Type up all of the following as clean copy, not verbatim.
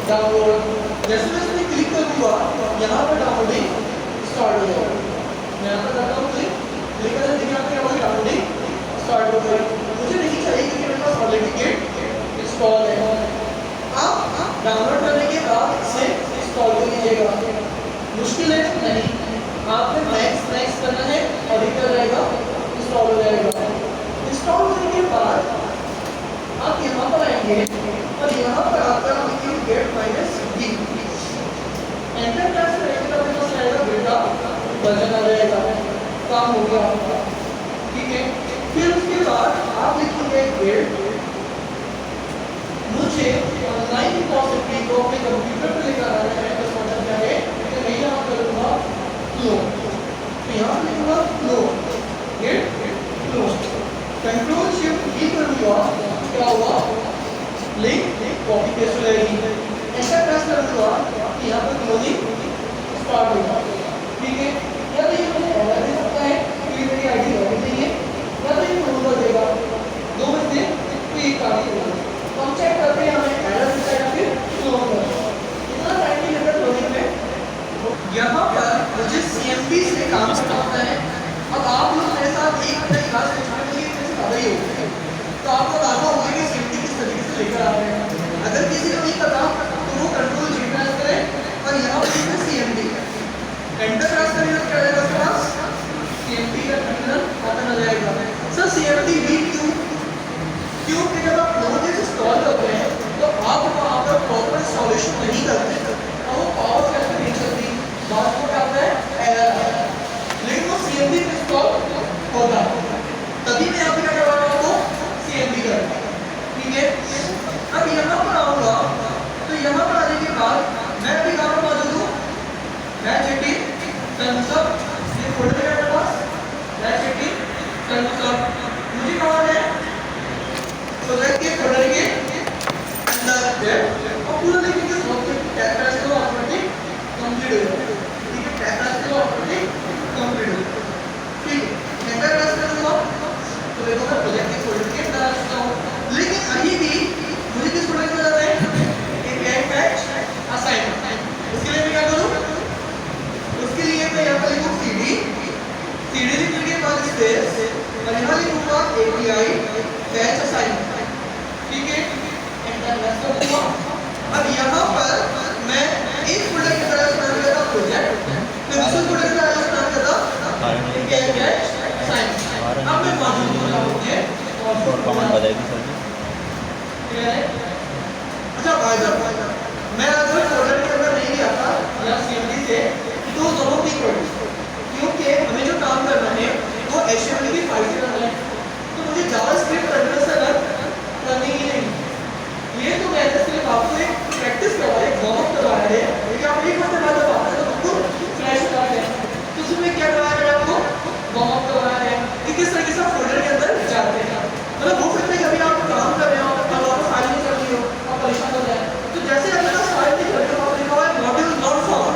Download. जैसे मैं इसमें क्लिक करूँगा यहाँ पर डाउनलोडिंग स्टार्ट हो जाएगा। मैं यहाँ पर करता हूँ क्लिक करने देखिए यहाँ पे हमारी डाउनलोडिंग स्टार्ट हो गई। मुझे नहीं चाहिए क्योंकि मेरे पास ऑलरेडी गेट इंस्टॉल है। आप डाउनलोड करने के बाद इसे इंस्टॉल कर लीजिएगा। मुश्किल है नहीं, आपने नेक्स्ट करना है और ये कर जाएगा इंस्टॉल हो जाएगा। इंस्टॉल होने के बाद आप यहाँ पर आएंगे और यहाँ पर आपका लिखिए गेट -d एंटर प्रेस करेंगे तो आपके पास आएगा बेटा वर्जन आ जाएगा। काम हो गया आपका, ठीक है। फिर उसके बाद आप लिखेंगे गेट, मुझे ऑनलाइन रिपॉजिटरी को अपने कंप्यूटर पर लेकर आना है। तो मतलब क्या है कि मैं यहाँ करूँगा फ्लो, तो यहाँ लिखूंगा flow get flow, control shift E करूँगा, क्या हुआ लिंक कॉपी पेस्ट हो जाएगी। ऐसा प्रेस करूँगा कि यहाँ पर क्लोजिंग स्टार्ट होगा, ठीक है। या तो ये मुझे एरर दे सकता है कि मेरी आईडी लॉगिन नहीं है, या तो ये क्लोज देगा, दो में से कोई एक काम करेगा। तो हम चेक करते हैं हमें एरर मिलता है या फिर क्लोज होगा। इतना टाइम नहीं लगता क्लोजिंग में। यहाँ पर मुझे CMP से काम करना होता है। अब आप लोग मेरे साथ एक घंटे की क्लास में मुझे ज़्यादा ही होता है, तो आपको लागू होगा कि CMP किस तरीके से लेकर आ रहे हैं। अगर किसी को नहीं पता तो वो कंट्रोल जी प्रेस करे और यहाँ पर CMP एंटर प्रेस करेंगे तो क्या आएगा उसके पास CMP का टर्मिनल ओपन हो जाएगा। सर CMP भी क्यों कि जब आप नोड इंस्टॉल करते हैं तो आप वहाँ पर प्रॉपर इंस्टॉलेशन नहीं करते और वो पावर कैसे नहीं चलती, बात को क्या होता है एरर है। लेकिन वो CMP इंस्टॉल होगा तभी मैं यहाँ पे क्या करवा रहा हूँ CMP करूँगा, ठीक है। अब यहाँ पर आऊँगा तो यहाँ पर आने के बाद मैं अभी कहाँ पर मौजूद हूँ, मैं जेटी कंसर्ट ये फोल्डर है मेरे पास, मैं जेटी कंसर्ट मुझे कहाँ है प्रोजेक्ट के फोल्डर के अंदर है और पूरा देखिए सॉफ्टवेयर टैग प्रेस करो ऑटोमेटिक कंप्लीट हो जाएगा, ठीक है। टैग प्रेस करो ऑटोमेटिक कंप्लीट हो जाएगा, ठीक है। एंटर प्रेस करूँगा तो देखो मैं प्रोजेक्ट के फोल्डर के अंदर आ चुका हूँ। लेकिन अभी भी मुझे किस फोल्डर के अंदर जाना है, एक पैच असाइनमेंट। उसके लिए मैं क्या करूँ, उसके लिए मैं यहाँ पर लिखूँ CD लिखने के बाद स्पेस और यहाँ लिखूँगा API पैच असाइनमेंट, ठीक है। एंटर प्रेस करूँगा। अब यहाँ पर मैं एक फोल्डर की तरह नाम देता प्रोजेक्ट, फिर दूसरे फोल्डर की तरह नाम देता API पैच असाइनमेंट। अब मैं मौजूद हो जाऊँगी और कमेंट बताएगी सर ठीक है। अच्छा भाई मैं अगर फोल्डर के अंदर नहीं गया था या CMP से तो दोनों ठीक पड़े, क्योंकि हमें जो काम करना है वो HTML की फाइल से करना है, तो मुझे जावास्क्रिप्ट टर्मिनल से करनी ही नहीं। ये तो मैंने सिर्फ आपको एक प्रैक्टिस करवाया, एक वार्म अप करवाया है, क्योंकि आप एक हफ्ते बाद जब आते हैं तो आपको फ्लैश करते हैं, तो उसमें क्या करवाया है आपको वार्म अप करवाया है कि किस तरीके से फोल्डर के अंदर जाते हैं। मतलब वो फिर कभी आप काम कर रहे हो और आप फाइल नहीं कर रही हो आप परेशान हो जाए, तो जैसे आपके पास फाइल नहीं कर रहे हो आप लिखा हुआ है मॉड्यूल नॉट फाउंड,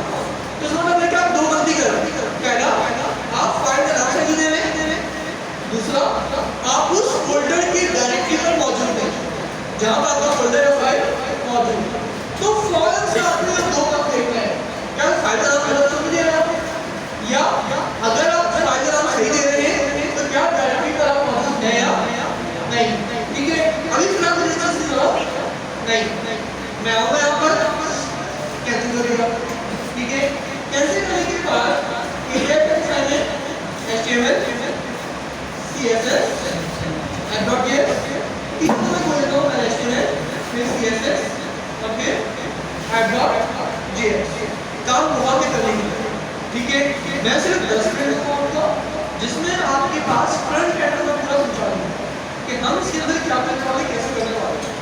तो इसका मतलब है कि आप दो गलती कर रहे हैं। पहला आप फाइल का नाम सही दे रहे हैं, दूसरा आप उस फोल्डर की डायरेक्टरी पर मौजूद हैं जहां पर आपका फोल्डर या फाइल मौजूद है। तो फौरन से आपको दो काम देखना है, क्या फाइल का नाम गलत तो नहीं दे रहे आप, या अगर आप फाइल का नाम सही दे रहे हैं तो क्या डायरेक्टरी पर आप मौजूद हैं या नहीं, ठीक है। अभी फिलहाल मुझे इसका नहीं मैं आऊँगा यहाँ पर कैंसिल करेगा, ठीक है। कैंसिल करने के बाद HTML CSS add.js तीनों में खोल लेता हूँ, पहले HTML फिर CSS और फिर add.js काम हुआ के करने के लिए, ठीक है। मैं सिर्फ 10 मिनट बताऊँगा जिसमें आपके पास फ्रंट एंड का पूरा संचालन है कि हम इसके अंदर क्या करने वाले कैसे करने वाले हैं।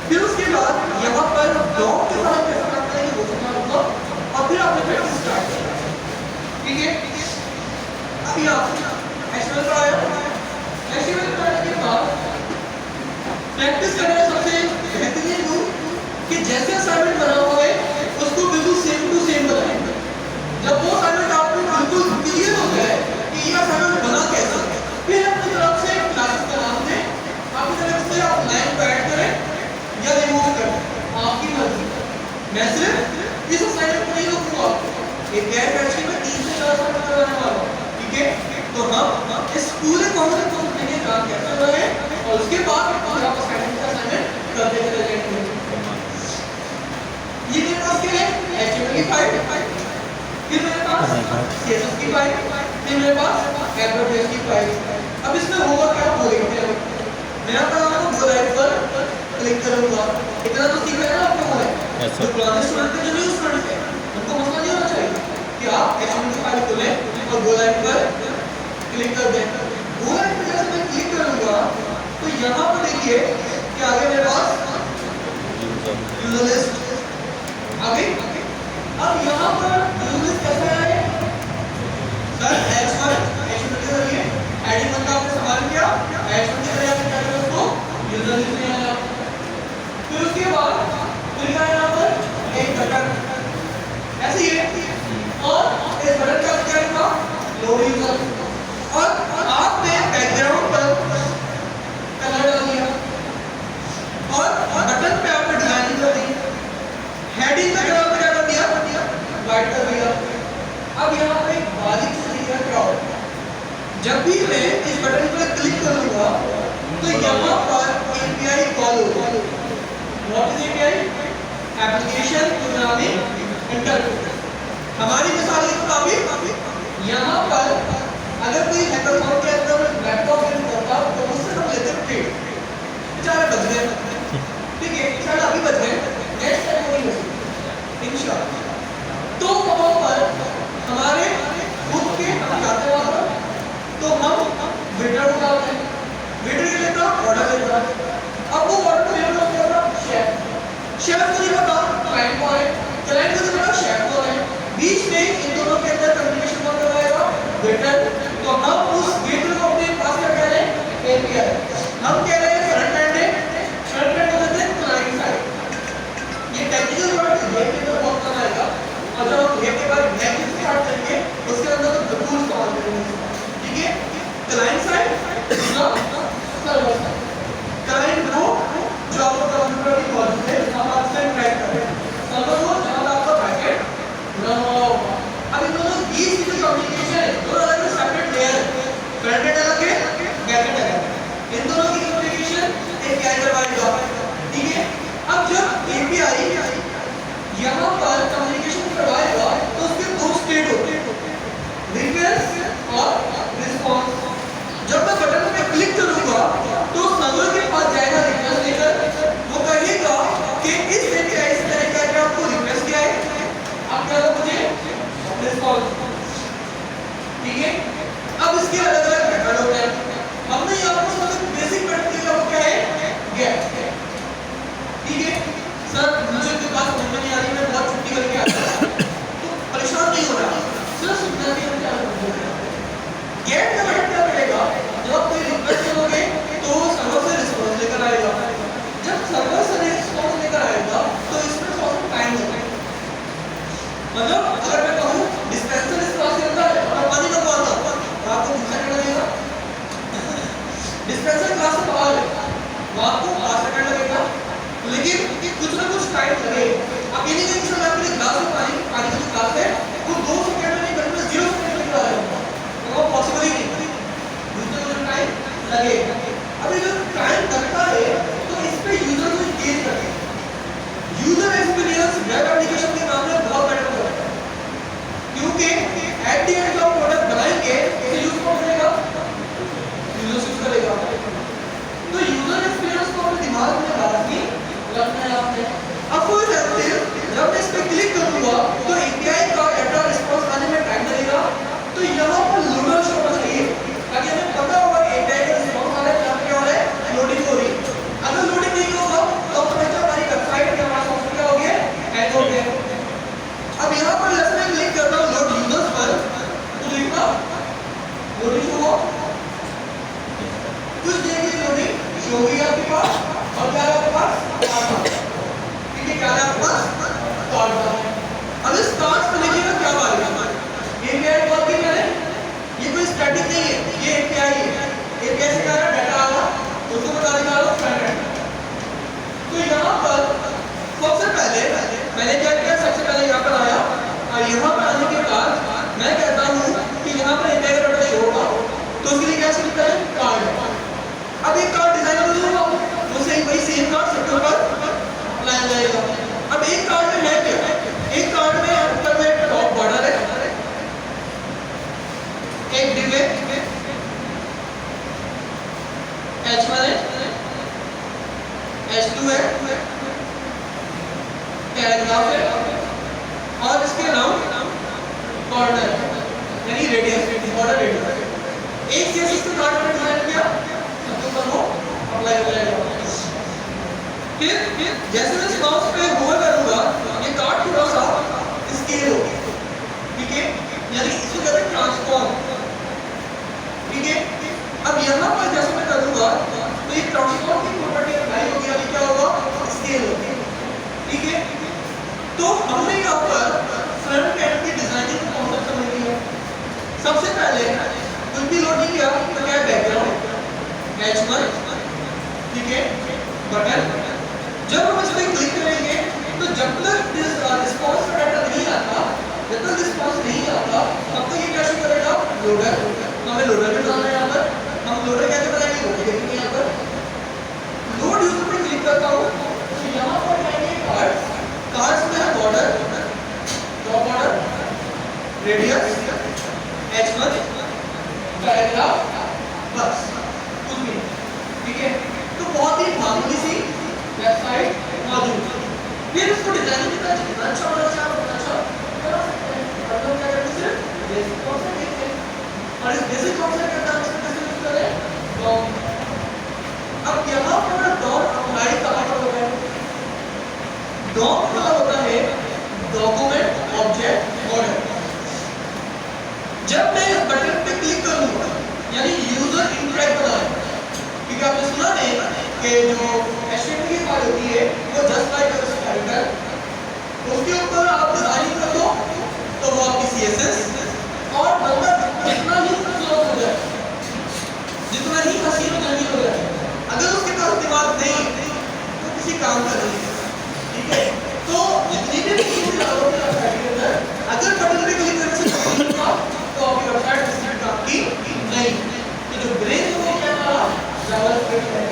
फिर उसके बाद यहाँ पर ब्लॉक के साथ कैसे काम करेंगे वो समझना होगा और फिर आपने प्रैक्टिस स्टार्ट करना है, ठीक है। अब यहाँ HTML पर आया, HTML पर आने के बाद प्रैक्टिस करने का सबसे बेहतरीन रूल कि जैसे असाइनमेंट बना हुआ है उसको बिल्कुल सेम टू सेम बनाएंगे। जब वो असाइनमेंट आपको बिल्कुल क्लियर हो जाए कि ये असाइनमेंट बना कैसे, फिर अपनी तरफ से क्लासेस का नाम दें, आपकी तरफ से आप लाइन को ऐड करें या रिमूव करें, आपकी मर्जी। मैं सिर्फ इस असाइनमेंट को नहीं रोकूंगा, एपीआई फैक्ट्री में 3 से 4 साल करवाने वाला हूं, ठीक है। तो हम इस पूरे कॉन्सेप्ट को समझेंगे काम कैसे हो रहा है और उसके बाद हम आप असाइनमेंट करते चले जाएंगे। ये मेरे पास क्या है, HTML की फाइल, फिर मेरे पास CSS की फाइल, फिर मेरे पास एप्लेट की फाइल। अब इसमें होगा क्या, बोलेंगे मैं आपको गो लाइव पर क्लिक करूंगा, इतना तो सीख लेना आपको होगा। तो पुराने स्टूडेंट के जो न्यू स्टूडेंट है उनको मसला नहीं होना चाहिए कि आप HTML की फाइल खोलें और गो लाइव पर क्लिक कर दें। गो लाइव पर जैसे मैं क्लिक करूंगा तो यहाँ पर देखिए कि आगे मेरे पास यूजर लिस्ट आगे। अब यहाँ पर यूजर लिस्ट कैसे आए सर, H1 HTML के जरिए एडिंग बंदा आपने सवाल किया, H1 के जरिए आपने क्या किया उसको यूजर लिस्ट में आया। फिर उसके बाद फिर क्या यहाँ पर एक बटन ऐसे ही है और इस बटन का क्या था, लोड यूजर, और आपने बैकग्राउंड पर कलर डाल दिया और बटन पे आपने डिजाइनिंग कर दी, हेडिंग पे क्या कर दिया, वाइट कर दिया। अब यहाँ पे एक बारीक सी चीज है, क्राउड। जब भी मैं इस बटन पर क्लिक करूंगा तो यहाँ पर API कॉल होगा। What is API? Application programming interface. हमारी मिसाल के मुताबिक यहाँ पर अगर कोई हैकाथॉन के अंदर लैपटॉप यूज करता तो उससे हम लेते ट्रेड, बेचारे बच गए, ठीक है, बेचारा अभी बच गए, नेक्स्ट टाइम वही बचेगा इंशाल्लाह। तो वहाँ पर हमारे खुद के हम जाते हैं वहाँ पर, तो हम वेटर को डालते हैं, वेटर के लेता ऑर्डर लेता, अब वो ऑर्डर को लेता क्या होता, शेफ को नहीं पता क्लाइंट कौन है, क्लाइंट को नहीं पता शेफ कौन है, बीच में इन दोनों के अंदर कम्युनिकेशन कौन करवाएगा, वेटर। तो हम उस वेटर को अपने पास क्या कह रहे हैं, API। हम कह रहे हैं फ्रंट एंड है, फ्रंट एंड होता है क्लाइंट साइड। ये टेक्निकल वर्ड है, ये तो बहुत कम आएगा, और जब हम ये के बाद बैक स्टार्ट करेंगे उसके अंदर तो बिल्कुल इस्तेमाल करेंगे, ठीक है। Client side server side, client वो जो आपका कंप्यूटर की मौजूद है हम आपसे ट्रैक कर रहे हैं, सर्वर वो जहां आपका पैकेट रन हो रहा होगा। अब इन दोनों बीच की जो कम्युनिकेशन है दो अलग अलग सेपरेट लेयर है, फ्रंट एंड अलग है, बैक एंड अलग है, इन दोनों की कम्युनिकेशन API करवाएगा, ठीक है। अब जब API यहाँ पर कम्युनिकेशन करवाएगा तो उसके दो स्टेट होते हैं, रिक्वेस्ट और रिस्पॉन्स। जब मैं बटन पे क्लिक करूंगा तो सर्वर के पास जाएगा रिक्वेस्ट लेकर, वो कहेगा कि इस API से मैंने क्या क्या आपको रिक्वेस्ट किया है, आप क्या दो मुझे रिस्पॉन्स, ठीक है। अब इसके अलग अलग मेथड होते हैं, हमने यहाँ पर सबसे बेसिक मेथड किया वो क्या है, गेट, ठीक है। सर मुझे कोई बात समझ में नहीं आ रही, मैं बहुत छुट्टी करके आ रहा हूं, तो परेशान नहीं हो रहा, सर सुनना भी हम क्या करेंगे। गेट का मतलब क्या करेगा, जब आप कोई रिक्वेस्ट करोगे तो वो सर्वर से रिस्पांस लेकर आएगा, जब सर्वर से रिस्पांस लेकर आएगा तो इसमें थोड़ा सा टाइम लगेगा। मतलब अगर मैं कहूं डिस्पेंसर इस क्लास के अंदर है और पानी लगवाता हूं तो आपको 2 सेकंड लगेगा, डिस्पेंसर क्लास से बाहर है वहां आपको 5 सेकंड लगेगा, लेकिन कुछ ना कुछ टाइम लगेगा। आप ये नहीं कह सकते आपके ग्लास में पानी की ग्लास है वो 2 सेकंड में नहीं बल्कि 0 सेकंड में निकल आएगा, तो वो पॉसिबल ही नहीं, दूसरे को टाइम लगेगा। अब ये जो टाइम लगता है तो इस पे यूजर को एंगेज करते हैं, यूजर एक्सपीरियंस वेब एप्लीकेशन के मामले में बहुत बेटर होता है, क्योंकि एट द एंड जब प्रोडक्ट बनाएंगे तो यूज कौन करेगा, यूजर यूज करेगा। तो यूजर एक्सपीरियंस को अपने दिमाग में लाजमी रखना है आपने। अब फॉर एग्जांपल जब मैं इस पे क्लिक करूंगा तो API का डाटा रिस्पांस आने में टाइम लगेगा, तो यहाँ पर लोडर शो होना चाहिए ताकि हमें पता होगा कि API का रिस्पांस आ रहा है, क्या हो रहा है, लोडिंग हो रही है। अगर लोडिंग नहीं होगा तो समझो हमारी वेबसाइट या हमारा सॉफ्टवेयर क्या हो गया, हैक हो गया। अब यहाँ पर जैसे मैं क्लिक करता हूँ लोड यूजर्स पर तो देखना लोडिंग हुआ, कुछ देर की लोडिंग शो हुई आपके पास, और क्या है आपके पास, ठीक है, क्या है आपके पास, स्टार्ट है। अब इस स्टार्ट पे लिखिएगा क्या बात है, API कॉल की मैंने, ये कोई स्टैटिक नहीं है, ये API है, API से क्या है, डाटा आया उसको बता निकालो फ्रंट एंड। तो यहाँ पर सबसे पहले मैंने क्या किया, सबसे पहले यहाँ पर आया और यहाँ पर आने के बाद मैं कहता हूँ कि यहाँ पर इंटीग्रल रोटेट शो होगा, तो उसके लिए क्या सिंपल है, कार्ड। अब एक कार्ड डिजाइन कर दूंगा, मुझसे वही सेम कार्ड सबके ऊपर लाइन जाएगा। अब एक कार्ड में है क्या, एक कार्ड में ऊपर में टॉप बॉर्डर है, एक डिव है, H1 है, H2 है, पैराग्राफ है और इसके अराउंड कॉर्नर यानी रेडियस, बॉर्डर रेडियस। एक केस इसको कार्ड में डिजाइन किया, सबके ऊपर वो अप्लाई हो जाएगा। फिर जैसे मैं इस माउस पे होवर करूंगा, ये कार्ड थोड़ा सा स्केल होगी, ठीक है, यानी इसको कहते हैं ट्रांसफॉर्म, ठीक है। अब यहाँ पर जैसे मैं करूंगा तो ये ट्रांसफॉर्म की प्रॉपर्टी अप्लाई होगी, यानी क्या होगा, स्केल होगी, ठीक है। तो हमने यहाँ पर फ्रंट एंड की डिजाइनिंग का कॉन्सेप्ट समझ लिया। सबसे पहले कुछ भी लोड नहीं किया तो क्या है, बैकग्राउंड H1, ठीक है, बटन। जब हम इस पर क्लिक करेंगे तो जब तक रिस्पांस का डाटा नहीं आता, जब तक रिस्पांस नहीं आता तब तक ये क्या शो करेगा, लोडर। हमें लोडर पे डालना है, यहाँ पर हम लोडर कैसे बनाएंगे वो भी देखेंगे। यहाँ पर लोड यूजर पे क्लिक करता हूँ तो यहाँ पर आएंगे कार्ड्स, कार्ड्स में है border, top border, radius, H1, paragraph, बस कुछ भी, ठीक है। तो बहुत ही मामूली सी वेबसाइट मौजूद है। फिर उसको डिजाइन कितना जितना अच्छा होना चाहिए उतना अच्छा बना सकते हैं। और लोग क्या करते हैं, बेसिक कॉन्सेप्ट देखते हैं और इस बेसिक कॉन्सेप्ट के अंदर हम कैसे यूज करें, डॉम। अब यहाँ पर डॉम अप्लाई कहाँ पर होता है, डॉम मतलब होता है डॉक्यूमेंट ऑब्जेक्ट ऑर्डर। जब मैं इस बटन पे क्लिक करूंगा यानी यूजर इंटरैक्ट होता है, क्योंकि आपने सुना है कि जो HTML की फाइल होती है वो जस्ट लाइक कैरेक्टर, उसके ऊपर आप डिजाइन कर दो तो वो आपकी CSS और बंदा जितना ही क्लोज हो जाए, जितना ही हसीन जल्दी हो जाए, अगर उसके पास दिमाग नहीं तो किसी काम का नहीं, ठीक है। तो जितनी भी चीजें डालोगे वेबसाइट के अंदर, अगर बटन पे क्लिक करने से होगा तो आपकी वेबसाइट किसी काम की नहीं। तो जो ब्रेन है वो क्या हमारा जावास्क्रिप्ट है।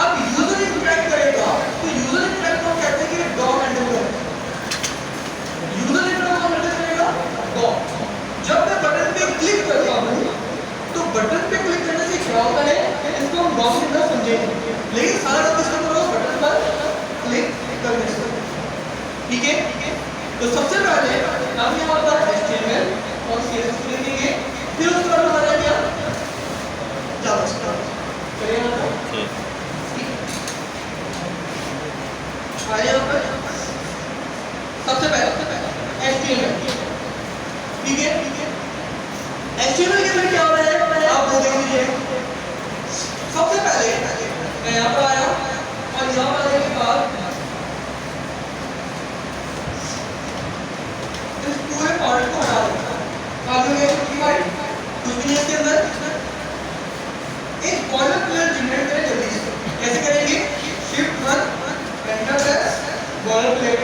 अब यूजर इंटरैक्ट करेगा तो यूजर इंटरैक्ट को कहते हैं कि डॉम हैंडल करेगा, यूजर इंटरैक्ट को हैंडल करेगा डॉम। जब मैं बटन पे क्लिक करता हूं तो बटन पे क्लिक करने से क्या होता है, इसको हम डॉम के अंदर समझेंगे, लेकिन सारा काम इसको करो बटन पर क्लिक करने से, ठीक है। तो सबसे पहले हम यहाँ पर HTML और CSS लिखेंगे, फिर उसके बाद हमारा क्या जावास्क्रिप्ट करेंगे। यहाँ पर सबसे पहले HTML, ठीक है। HTML के अंदर क्या हो रहा है आप वो देख लीजिए। सबसे पहले मैं यहाँ पर आया और यहाँ पर आने के बाद इस पूरे पार्ट को हटा दूंगा, कुछ भी इसके अंदर एक बॉर्डर कलर जनरेट करें जल्दी से। कैसे करेंगे, Shift+, enter press, border plate.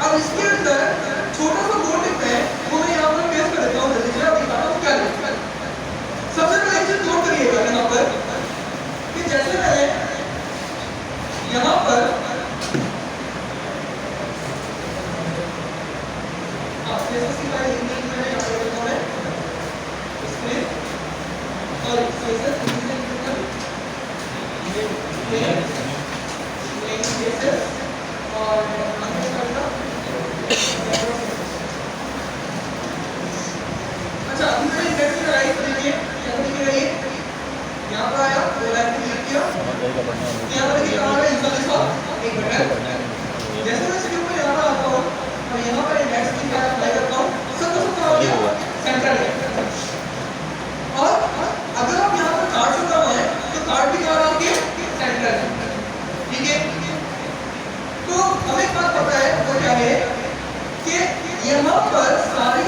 अब इसके अंदर छोटा सा दो टिप है वो मैं यहाँ पर पेस्ट कर देता हूँ, जल्दी से अब दिखाता हूँ क्या है। सबसे पहले एक चीज नोट करिएगा यहाँ पर कि जैसे मैंने यहाँ पर अच्छा अभी मैंने इंडेक्स में राइट देखिए कैसे लिख रही है, यहाँ पर आया दो लाइन पे क्लिक किया, यहाँ पर देखिए हमारा यूजर लिखा एक बटन। जैसे मैं इसके ऊपर यहाँ पर आता हूँ और यहाँ पर इंडेक्स की क्या अप्लाई करता हूँ, सब कुछ क्या हो गया सेंटर है। और अगर आप यहाँ पर कार्ड चुका हुआ है तो कार्ड भी क्या आपके सेंटर है, ठीक है। तो हमें एक बात पता है वो क्या है कि यहाँ पर सारी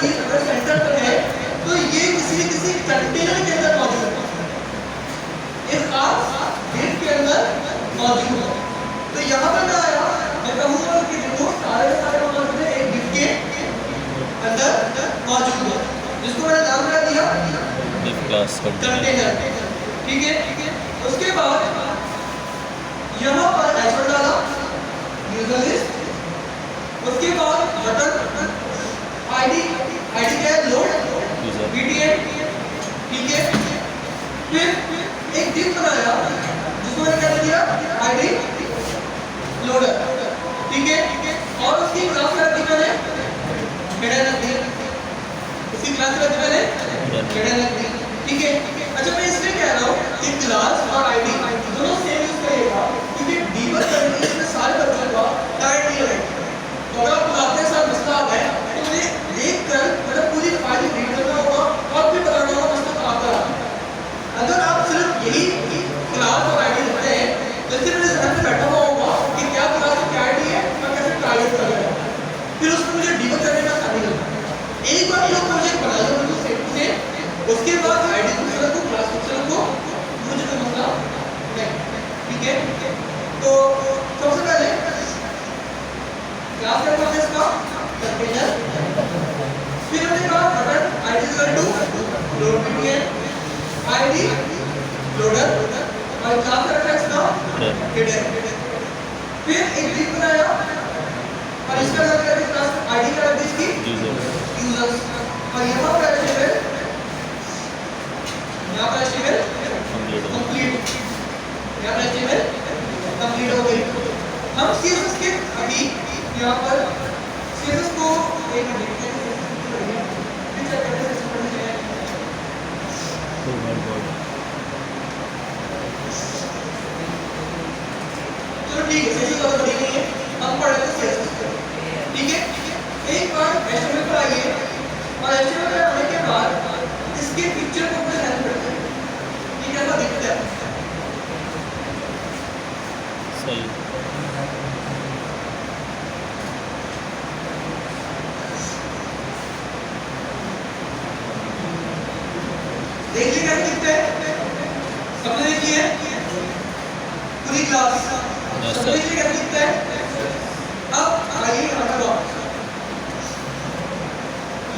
चीज अगर सेंटर पर है तो ये किसी कंटेनर के अंदर मौजूद है, इस खास डिस्क के अंदर मौजूद है। तो यहाँ पर मैं आया, मैं कहूँगा कि देखो क्लास कंटेनर, ठीक है। उसके बाद यहाँ पर H1 डाला, यूजर लिस्ट। उसके बाद बटन आईडी क्या है, लोड BTN, ठीक है। फिर एक डिव बनाया जिसको मैंने क्या दिया, आईडी लोडर, ठीक है। और उसकी क्लास क्या रखी मैंने, हेडर रख दी, उसकी क्लास रखी मैंने हेडर रख दी, ठीक है। अच्छा मैं इसलिए कह रहा हूँ कि क्लास और आईडी दोनों सेम यूज करिएगा, क्योंकि डीबग करने के लिए सारे बच्चों का टाइम नहीं लगेगा। तो अगर आपको आपके साथ मसला आ गया तो मुझे देखकर मतलब पूरी फाइल रीड करना होगा और फिर बताना होगा मसला कहाँ पर आ। अगर आप सिर्फ यही क्लास और आईडी लिखते हैं तो सिर्फ मेरे ज़हन में बैठा हुआ होगा कि क्या क्लास और क्या आईडी है और कैसे टारगेट कर रहा है, फिर उसको मुझे डीबग करने में आसानी लगती है। एक बार ये प्रोजेक्ट बना लो बिल्कुल सेट से, उसके बाद आईडी को रखो, क्लास को रखो, मुझे कोई मसला नहीं, ठीक है। तो सबसे पहले क्लास रखा है इसका कंटेनर, फिर हमने कहा button ID equal to load BTN, ID loader, और क्लास रखा है इसका हेडर। फिर एक डिव बनाया और इसका नाम क्या है, क्लास आईडी क्या है इसकी, यूजर्स, और यहाँ पर HTML, यहाँ पर HTML कंप्लीट, यहाँ पर HTML कंप्लीट हो गई। हम CSS के अभी यहाँ पर CSS को एक मिनट चलो ठीक है, CSS ज़्यादा बड़ी नहीं है, हम पढ़ लेते हैं CSS, ठीक है। एक बार HTML पर आइए और HTML पर आने के बाद इसके पिक्चर को अपने ध्यान रखते हैं, ये कैसा दिखता है, सही देखिए कैसे दिखता है, सबने देखी है पूरी क्लास, सबने देखिए कैसे दिखता है। अब आइए यहाँ पर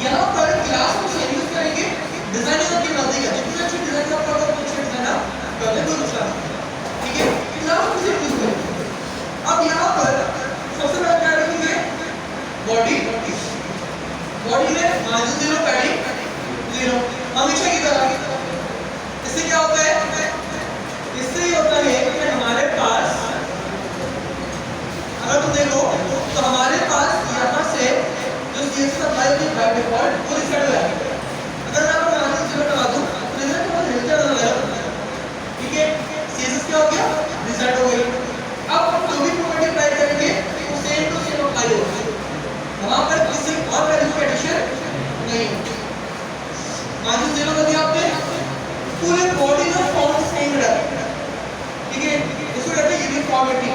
यहाँ पर क्लास को सेम यूज करेंगे, डिजाइन आपकी मर्जी का, जितनी अच्छी डिजाइन आपका अगर कुछ डिजाइन ना करने कोई नुकसान नहीं, ठीक है। क्लास को सेम यूज करेंगे। अब यहाँ पर सबसे पहले क्या रखेंगे, बॉडी में -0 पैडिंग 0 हमेशा की तरह। इससे क्या होता है, इससे ये होता है कि हमारे पास अगर तुम देखो तो हमारे पास यहाँ से जो CSS अप्लाई होती है बाय डिफॉल्ट वो रिसेट हो जाएगा। अगर मैं आपको यहाँ से 0 लगा दूँ तो रिजल्ट बहुत रिजल्ट होगा, ठीक है। CSS क्या हो गया, रिसेट हो गई। अब हम जो भी प्रॉपर्टी अप्लाई करेंगे वो सेम टू सेम अप्लाई होगी, वहाँ पर किसी और वैल्यू का एडिशन नहीं होगी। -0 कर दिया आपने, पूरे बॉडी में फॉन्ट सेम रहेगा, ठीक है। इसको कहते हैं यूनिफॉर्मिटी।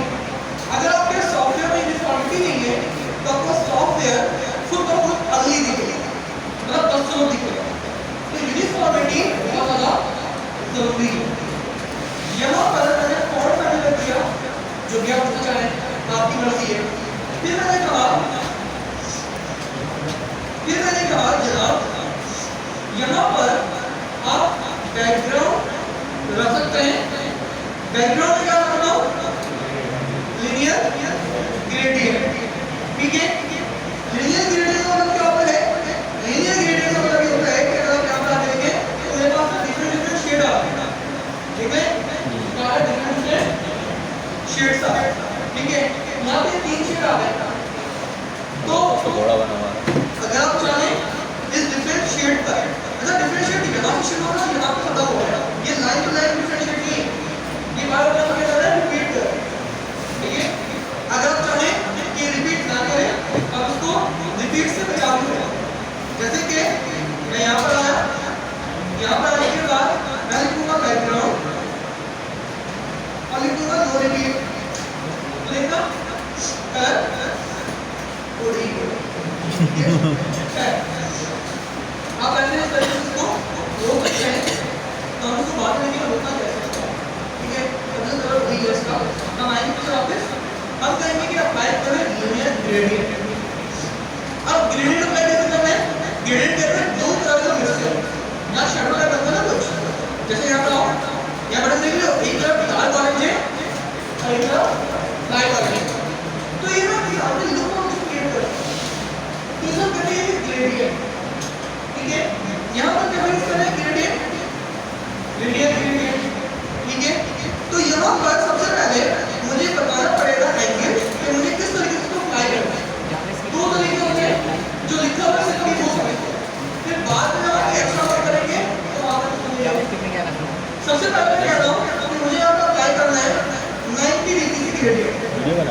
अगर आपके सॉफ्टवेयर में यूनिफॉर्मिटी नहीं है तो आपका सॉफ्टवेयर खुद ब खुद अगली दिखेगा, मतलब बदसूरत दिखेगा। तो यूनिफॉर्मिटी बहुत ज़्यादा जरूरी है। यहाँ पर मैंने फॉन्ट फैमिली रख दिया, जो भी आप उसको चाहें आपकी मर्जी है। फिर मैंने कहा जनाब यहाँ पर आप बैकग्राउंड रख सकते हैं। बैकग्राउंड में क्या रखना हो, लिनियर ग्रेडियंट, ठीक है। लिनियर ग्रेडियंट का मतलब क्या होता है, लिनियर ग्रेडियंट का मतलब ये होता है कि अगर आप यहाँ पर आ जाएंगे तो मेरे पास डिफरेंट शेड आ गए, ठीक है। क्या है, डिफरेंट शेड्स आ गए, ठीक है। यहाँ पे 3 शेड आ गए, तो बड़ा बना हुआ अगर आप चाहें इस डिफरेंट शेड पर, अच्छा डिफरेंट शेड यहाँ से शुरू होना, यहाँ पे खत्म हो गया, ये line to line different shade नहीं है, ये बार बार हमें करना है रिपीट कर, ठीक है। अगर आप चाहें कि रिपीट ना करें आप उसको रिपीट से बचा भी करें, जैसे कि मैं यहाँ पर आया, यहाँ पर आने के बाद मैं लिखूंगा बैकग्राउंड और लिखूंगा नो रिपीट, लिखा कर पूरी आप ऐसे इस तरीके से इसको रोक सकते हैं, तो हम इसको बात करने के लिए रोकना कैसे, ठीक है। सबसे ज़रा वही है इसका, हम आएंगे फिर वापस, हम कहेंगे कि अप्लाई करें लीनियर ग्रेडियंट। अब ग्रेडियंट अप्लाई कैसे करना है, ग्रेडियंट कहते हैं 2 तरह का मिक्सचर, यहाँ शैडो का करना ना कुछ,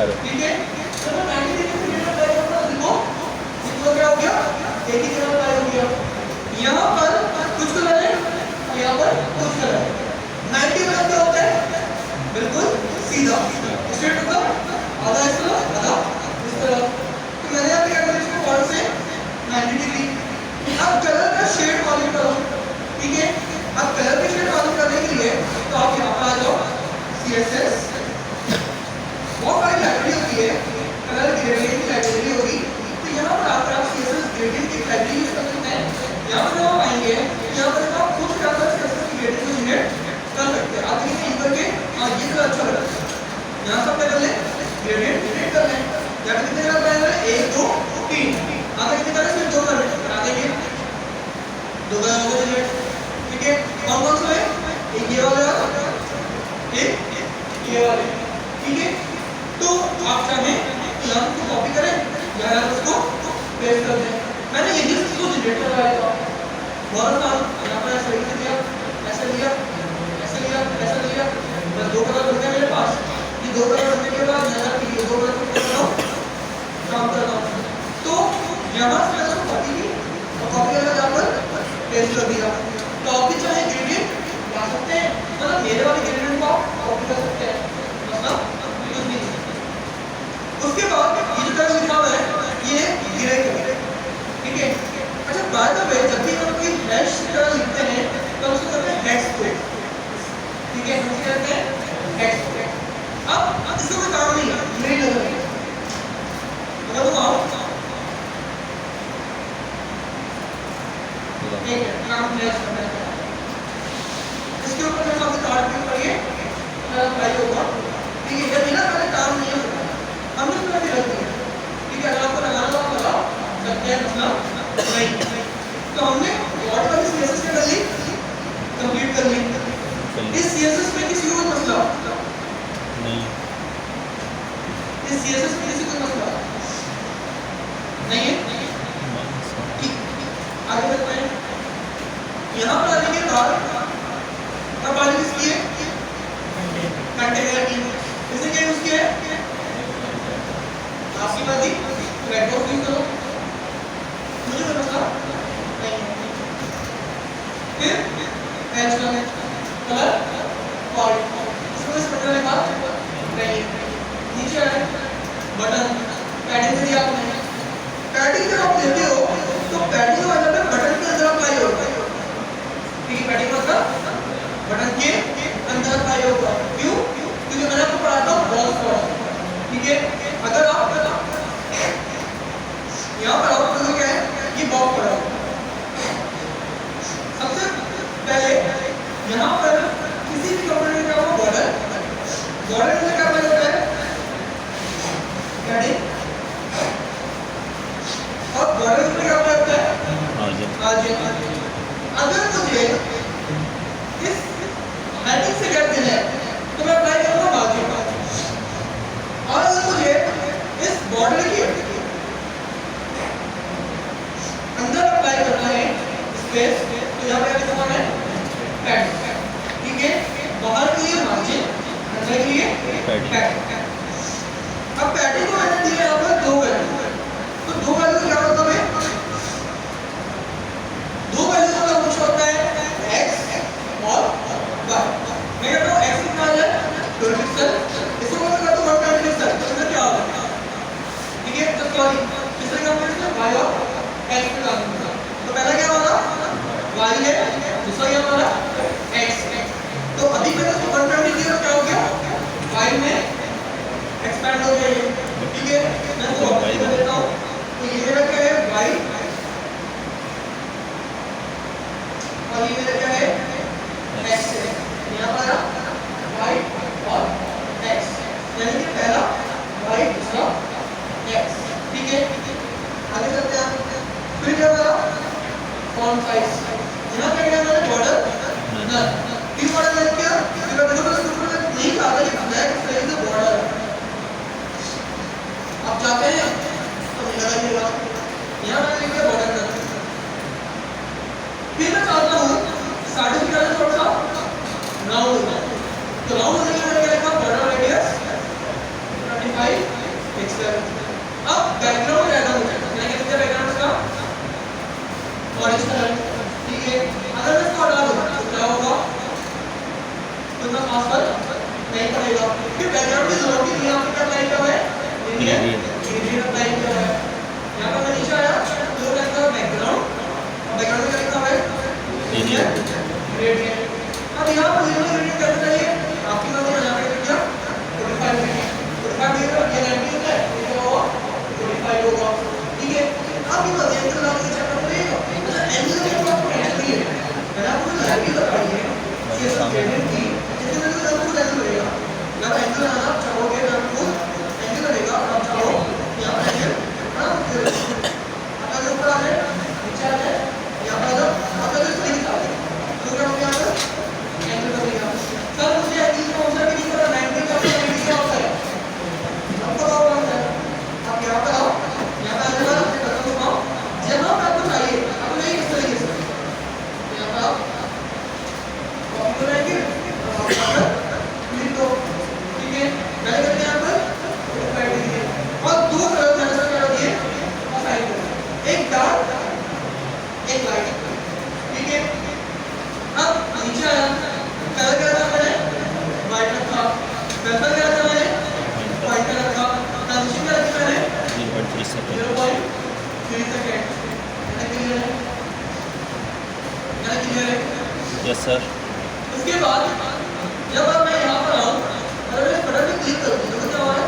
अरे ठीक है, तो मैं 90 डिग्री से ग्रेटर अप्लाई करता हूँ, देखो इसको क्या हो गया, एक ही कलर अप्लाई हो गया, यहाँ पर कुछ कलर है और यहाँ पर कुछ कलर है। 90 मतलब क्या होता है, बिल्कुल सीधा स्ट्रेट, मतलब आधा इस तरफ आधा इस तरफ। तो मैंने यहाँ पे क्या किया, इसको बॉर्डर से 90 डिग्री। अब कलर का शेड मालूम करो, ठीक है। अब कलर का शेड मालूम करने के लिए तो आप यहाँ पर आ जाओ, CSS बहुत सारी लाइब्रेरी होती है, कलर ग्रेडियंट की लाइब्रेरी होगी, तो यहाँ पर आप CSS ग्रेडियंट की लाइब्रेरी यूज कर सकते हैं। यहाँ पर जब आप आएंगे, यहाँ पर आप खुद से जाकर CSS की ग्रेडियंट को जनरेट कर सकते हैं। आप देखिए करके, हाँ ये कलर अच्छा लग रहा है, यहाँ सब क्या कर लें, ग्रेडियंट जनरेट कर लें। यहाँ पे कितने कलर बनाए हैं, 1 2 3, आगे कितने कलर, सिर्फ 2 कलर बना देंगे, 2 कलर हो गए, ठीक है। कौन कौन से है, एक ये वाला, एक ये वाले, ठीक है। तो आप चाहें यहाँ को कॉपी करें या यहाँ उसको पेस्ट कर दें। मैंने ये जिस को जनरेट करवाया था बहुत आसान, यहाँ पर ऐसे लिया, ऐसे लिया, ऐसे लिया, ऐसे लिया, बस 2 कलर बन गए मेरे पास। ये 2 कलर बनने के बाद यहाँ पे ये 2 कलर को बनाओ, काम करना। तो यहाँ से मैंने उसको कॉपी की और कॉपी करके यहाँ पर पेस्ट कर दिया। कॉपी चाहे ग्रेडियंट ला सकते हैं, मतलब मेरे वाले ग्रेडियंट को आप कॉपी कर सकते हैं, मतलब यूज नहीं कर सकते। उसके बाद ये जो कलर लिखा हुआ है ये ग्रे कलर, ठीक है। अच्छा बाय द वे, जब भी हम कोई हैश कलर लिखते हैं तो हम उसको कहते हैं हेक्स कोड, ठीक है, हम क्या कहते हैं हेक्स कोड। अब इसका कोई काम नहीं है, ग्रे कलर है, अगर तो आओ एक काम नेक्स्ट करना है, इसके ऊपर मैं आपसे कार्ड पे करिए अप्लाई होगा, ठीक है। जब बिना पहले काम नहीं होता हमने इसमें भी रख दिया, ठीक है। अगर आपको लगाना हो लगा सकते हैं, मतलब नहीं। तो हमने बॉर्डर वाली CSS कर ली, कंप्लीट कर ली। इस CSS में किसी को मसला नहीं, इस CSS में किसी को मसला नहीं है, ठीक। आगे बढ़ते हैं, यहाँ पर आने के बाद अब बात किसकी है, कंटेनर की, इसे क्या यूज किया है, आपकी बात ही रेड बॉक्स यूज करो, मुझे कोई मसला नहीं है। फिर एच कलर फॉल्ट, इसको इस बटन में बात नहीं, नीचे आए बटन, पैडिंग दे दिया आपने। पैडिंग जब आप देते हो तो पैडिंग वाला पे बटन के अंदर अप्लाई होता है, ठीक है। पैडिंग मतलब बटन के अंदर अप्लाई होगा, क्यों, क्योंकि मैंने आपको पढ़ाया था बॉक्स फॉर्म, ठीक है। अगर आप यहाँ पर आओ तो क्या है, ये बॉक्स पड़ा होगा। सबसे पहले यहाँ पर किसी भी कपड़े में क्या होगा, बॉर्डर, बॉर्डर में क्या अप्लाई होता है, पैडिंग, और बॉर्डर में क्या अप्लाई होता है, मार्जिन। अगर मुझे इस हेडिंग से गैप देना है तो मैं अप्लाई करूंगा मार्जिन, और अगर मुझे इस बॉर्डर के अंदर अप्लाई करना है स्पेस, तो यहाँ पे क्या करना है, पैडिंग, ठीक है। बाहर के लिए मार्जिन, अंदर के लिए पैडिंग। अब पैडिंग को मैंने दिया यहाँ पर 2 वैल्यू, तो 2 वैल्यू का क्या मतलब है, 2 वैल्यू का कुछ होता है x और y। मैं कहता हूँ x कितना है 12 पिक्सल, इसको मैं कहता हूँ 120 पिक्सल, तो इसका क्या होगा, ठीक है। तो सॉरी किसने काम किया, y और x पे काम किया। तो पहला क्या होगा, y है, दूसरा क्या होगा, x। तो अभी मैंने इसको 120 दिया, क्या हो गया, y में एक्सपैंड हो गया ये, ठीक है। मैं इसको वापस कर देता हूँ, तो ये मेरा क्या है y, और ये मेरा क्या है x है, यहाँ पर y और x, यानी कि पहला y दूसरा x, ठीक है। आगे चलते हैं, फिर क्या होगा, फॉन्ट साइज, यहाँ पे क्या है बॉर्डर, क्यों बॉर्डर मैंने किया, क्योंकि मैंने नहीं कहा था कि ब्लैक साइज बॉर्डर है एरिया का टाइम क्या है। यहाँ पर मैं नीचे आया तो लिखता है बैकग्राउंड, और बैकग्राउंड में क्या लिखा है एरिया रेडियन। अब यहाँ पर रेडियन कैसे चाहिए आपकी बात है। यहाँ पे क्या 45 डिग्री, 45 डिग्री का ये 90 होता है, ये क्या होगा 45 होगा। ठीक है, अब ये बताइए एंगल आपको चेक करना पड़ेगा। अच्छा एंगल के ऊपर आपको टेंशन नहीं है, मैंने आपको लाइन बताई है कि ये सब रेडियन की कितने में तो आपको एंगल मिलेगा। जब एंगल आना चाहोगे तो आपको एंगल मिलेगा, आप चाहो यहाँ पर एंगल अगर ऊपर आ जाए नीचे आ जाए यहाँ पर आ जाओ, आप अगर सही दिखा दे तो क्या हो गया एंगल बनेगा। सर मुझे एंगल कौन सा भी नहीं पता, 90 का 90 क्या होता है आपको पता होता है। आप यहाँ पर आओ, यहाँ पर आने वाला अपने बटन दबाओ, जहाँ पे आपको चाहिए आपको नहीं किस तरीके से यहाँ पर आओ कॉपी बनाएंगे और यहाँ पर क्लिक दो। ठीक है, पहले करते हैं यहाँ पर 45 डिग्री और दो कलर जैसा क्या दिए साइन कर, एक डार्क एक लाइट। ठीक है, अब नीचे आया कलर क्या था मैंने व्हाइट रखा, पेपर क्या था मैंने व्हाइट कलर रखा, ट्रांजिशन क्या रखी मैंने 0.3 सेकंड 0.3 सेकंड। क्लियर है? Yes sir. उसके बाद जब अब मैं यहाँ पर आऊँ और मैं इस बटन पे क्लिक करूँ तो क्या हो रहा है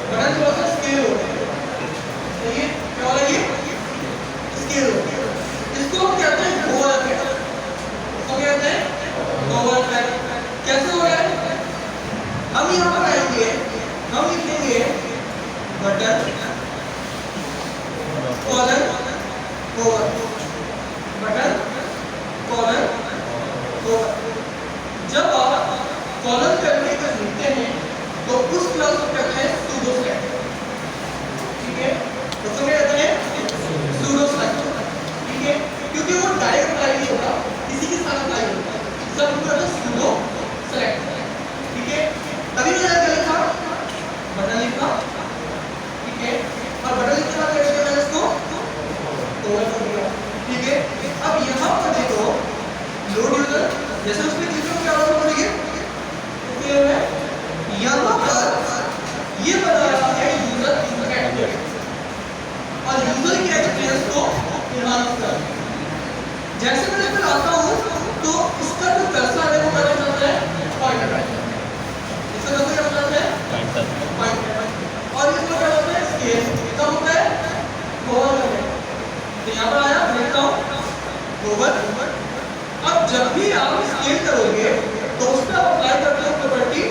बटन थोड़ा सा स्केल हो रहा है। सही है, क्या हो रहा है ये स्केल हो रहा है। इसको हम कहते हैं होवर इफेक्ट, इसको कहते हैं होवर इफेक्ट। कैसे हो रहा है, हम यहाँ पर आएंगे, हम लिखेंगे button colour hover, button colour hover. जब आप कॉलर करने को लिखते हैं तो उस क्लास को कहते हैं सूडो सेलेक्ट। ठीक है, उसको क्या कहते हैं सूडो सेलेक्ट। ठीक है, क्योंकि वो डायरेक्ट अप्लाई नहीं होगा, किसी के साथ अप्लाई होगा, सब कहते हैं सूडो सेलेक्ट। ठीक है, तभी मैंने क्या लिखा बटन लिखा। ठीक है, और बटन लिखने के बाद क्या मैंने इसको ओवर कर दिया। ठीक है, अब यहाँ पर देखो लोड यूजर जैसे उसमें क्लिक करो क्या होगा बोलिए क्लियर है। यहाँ पर ये बता रहा है यूजर इंटरैक्ट और यूजर की एक्सपीरियंस को एनहांस कर। जैसे मैं इस पर आता हूँ तो इसका जो कर्सर है वो क्या बन जाता है पॉइंटर, इसका कर्सर क्या बन जाता है पॉइंटर, और इसका क्या होता है स्केल कब होता है होवर। तो यहाँ पर आया देखता हूँ होवर। अब जब भी आप स्केल करोगे तो उस पर अप्लाई करते हो प्रॉपर्टी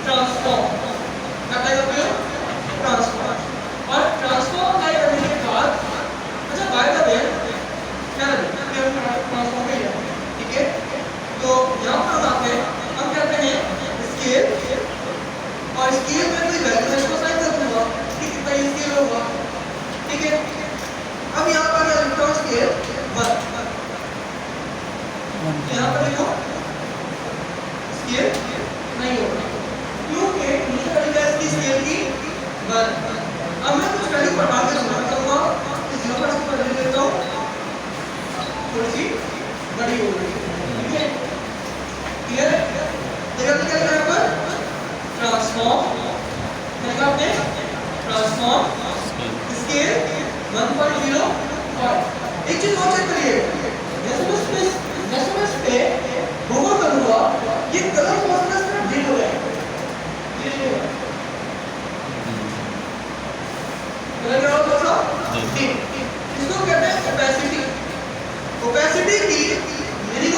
ट्रांसफॉर्म, क्या अप्लाई करते हो ट्रांसफॉर्म, और ट्रांसफॉर्म अप्लाई करने के बाद अच्छा बाय द वे क्या ट्रांसफॉर्म है। ठीक है, तो यहाँ पर आते हैं हम कहते हैं स्केल, और स्केल में कोई वैल्यू इसको साइन कर दूंगा कि कितना स्केल होगा। ठीक है, अब यहाँ पर मैं लिखता हूँ स्केल 1, यहाँ पर देखो स्केल नहीं होगा क्योंकि नीचे तरीका है इसकी स्केल की 1। अब मैं कुछ वैल्यू बढ़ा के सुना करूँगा, इस 0 पर इसको वैल्यू देता हूँ थोड़ी सी बड़ी हो गई। ठीक है, क्लियर है। देखा क्या यहाँ पर ट्रांसफॉर्म देखा आपने ट्रांसफॉर्म स्केल 1.05। एक चीज और चेक करिए, जैसे मैं इस पे होवर करूंगा ये कलर कौन सा इसमें डिलीट हो जाएगा, कलर क्या होगा सा डिलीट। इसको कहते हैं ओपेसिटी। ओपेसिटी की मीनिंग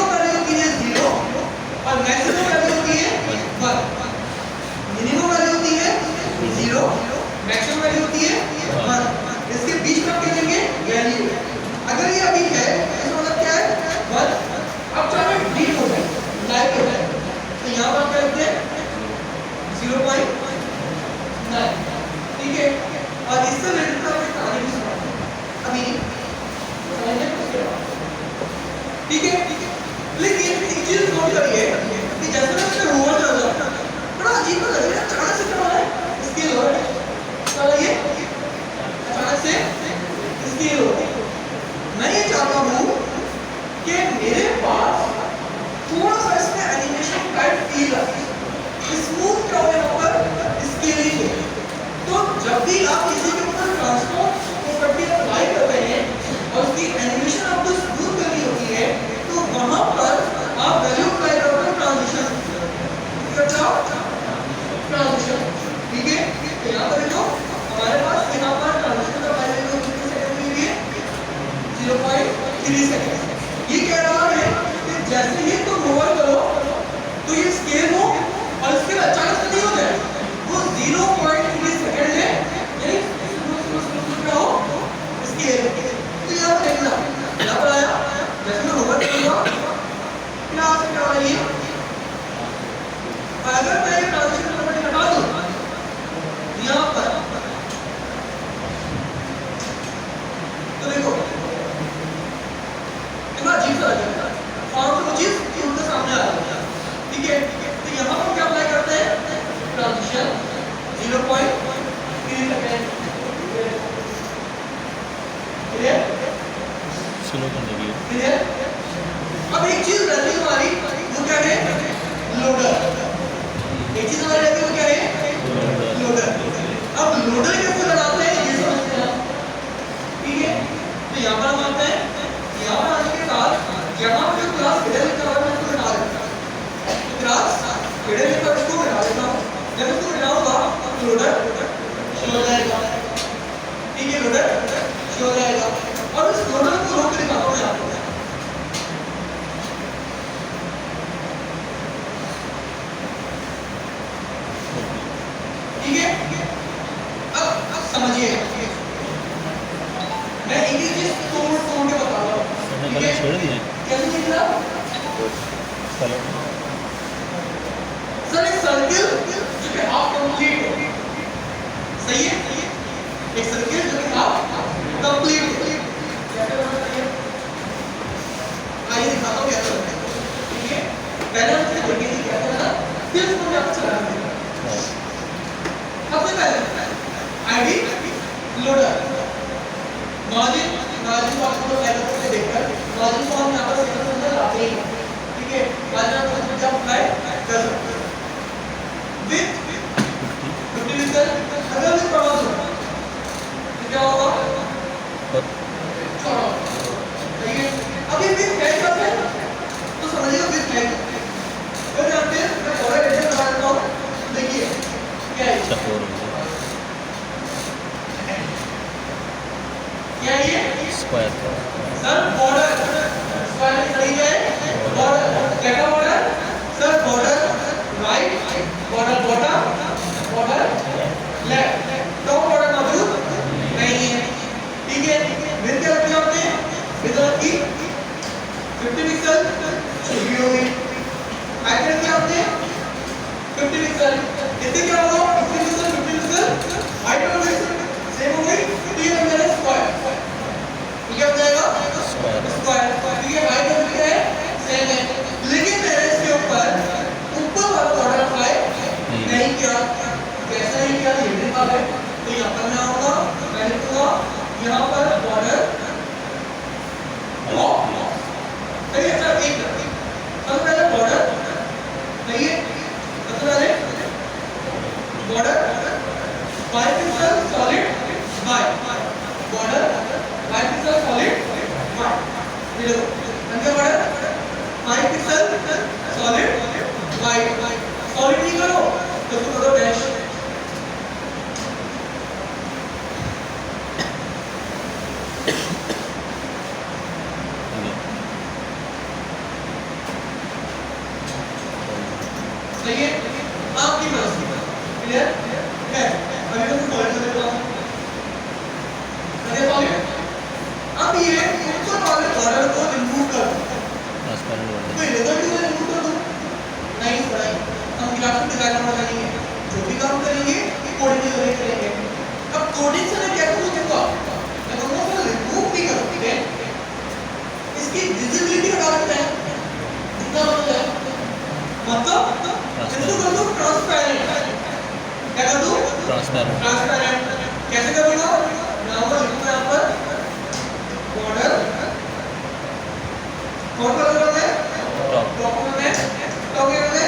अगर मैं ये ट्रांजिशन प्रॉपर्टी हटा दूं यहाँ पर तो देखो कितना अजीब सा लगेगा फॉर्मूला चीज कि उनके सामने आ रहा है। ठीक है तो यहाँ पर क्या अप्लाई करते हैं ट्रांजिशन 0.3 सेकंड क्लियर स्लो करने की है। क्लियर अब एक चीज रहती है हमारी वो क्या है लोडर एक चीज हमारी रहती है वो क्या है लोडर अब लोडर कैसे लगाते हैं ये समझते हैं ठीक है तो यहाँ पर हम आते हैं यहाँ पर आने के बाद यहाँ पर जो क्लास हेडर लिखा हुआ है मैं इसको हटा देता हूँ तो क्लास हेडर लिखा है इसको हटा देता हूँ जब इसको हटाऊंगा तो लोडर शो हो जाएगा ठीक है लोडर शो हो जाएगा और इस लोडर को रोक के दिखाता हूँ मैं आपको ठीक है अब समझिए मैं एक ही चीज तोड़ के बता रहा हूँ मैंने कलर छोड़ दिए कैसे निकला कलर सर एक सर्किल जो कि हाफ कंप्लीट है सही है एक सर्किल जो कि हाफ कंप्लीट है कैसे बनना चाहिए आइए दिखाता हूँ कैसे बनता है ठीक है पहले हम इसको देखेंगे कैसे बना फिर इसको मैं आपको चलाना है सबसे पहले आईडी लोडर मार्जिन मार्जिन को आपको पहले से देखकर मार्जिन को हम यहाँ पर सेकंड के अंदर लाते हैं ठीक है मार्जिन को हम जब अप्लाई कर सकते हैं विथ 50 मीटर अगर मैं प्रवाह दूं तो क्या होगा छोड़ो सही है अब ये विथ है कब है तो समझिएगा विथ है फिर यहाँ पे मैं थोड़ा एडिशन लगा देता हूँ देखिए क्या है क्या ये स्क्वायर सर बॉर्डर स्क्वायर सही है बॉर्डर क्या का border sir border right border bottom border left तो बॉर्डर मौजूद नहीं है ठीक है विद क्या रखी आपने विद की 50 पिक्सल छोटी हो गई हाइट रखी आपने 50 पिक्सल इससे क्या होगा 50 पिक्सल हाइट हो गई सेम हो गई तो ये मेरा स्क्वायर क्या हो जाएगा स्क्वायर ठीक है हाइट और क्या है सेम है लेकिन मैंने इसके ऊपर वाला बॉर्डर अप्लाई नहीं किया कैसे नहीं किया ये भी बात है तो यहाँ पर मैं आऊंगा मैं लिखूंगा यहाँ पर बॉर्डर सही है सर एक सबसे पहले बॉर्डर सही है सबसे पहले border 5 pixel solid white border 5 pixel solid white ये देखो अंदर border 5 pixel solid white solid नहीं करो तो इसको करो डैश सही है आपकी मर्जी क्लियर है अभी तो सॉलिड कर देता हूं अरे सॉलिड अब ये ऊपर वाले बॉर्डर को रिमूव कर दो ट्रांसपेरेंट तो ये रिजल्ट को रिमूव कर दो नहीं सही हम ग्राफिक डिजाइनर बनाएंगे जो भी काम करेंगे कोडिंग से करेंगे अब कोडिंग से मैं क्या करूंगा मैं कहूंगा सर रिमूव भी करो ठीक है इसकी विजिबिलिटी हटा देते हैं जितना बन जाए मतलब इसको कर दो ट्रांसपेरेंट क्या कर दो ट्रांसपेरेंट कैसे करूंगा मैं आऊंगा लिखूंगा यहाँ पर बॉर्डर कौन कलर में टॉप में तो क्या होगा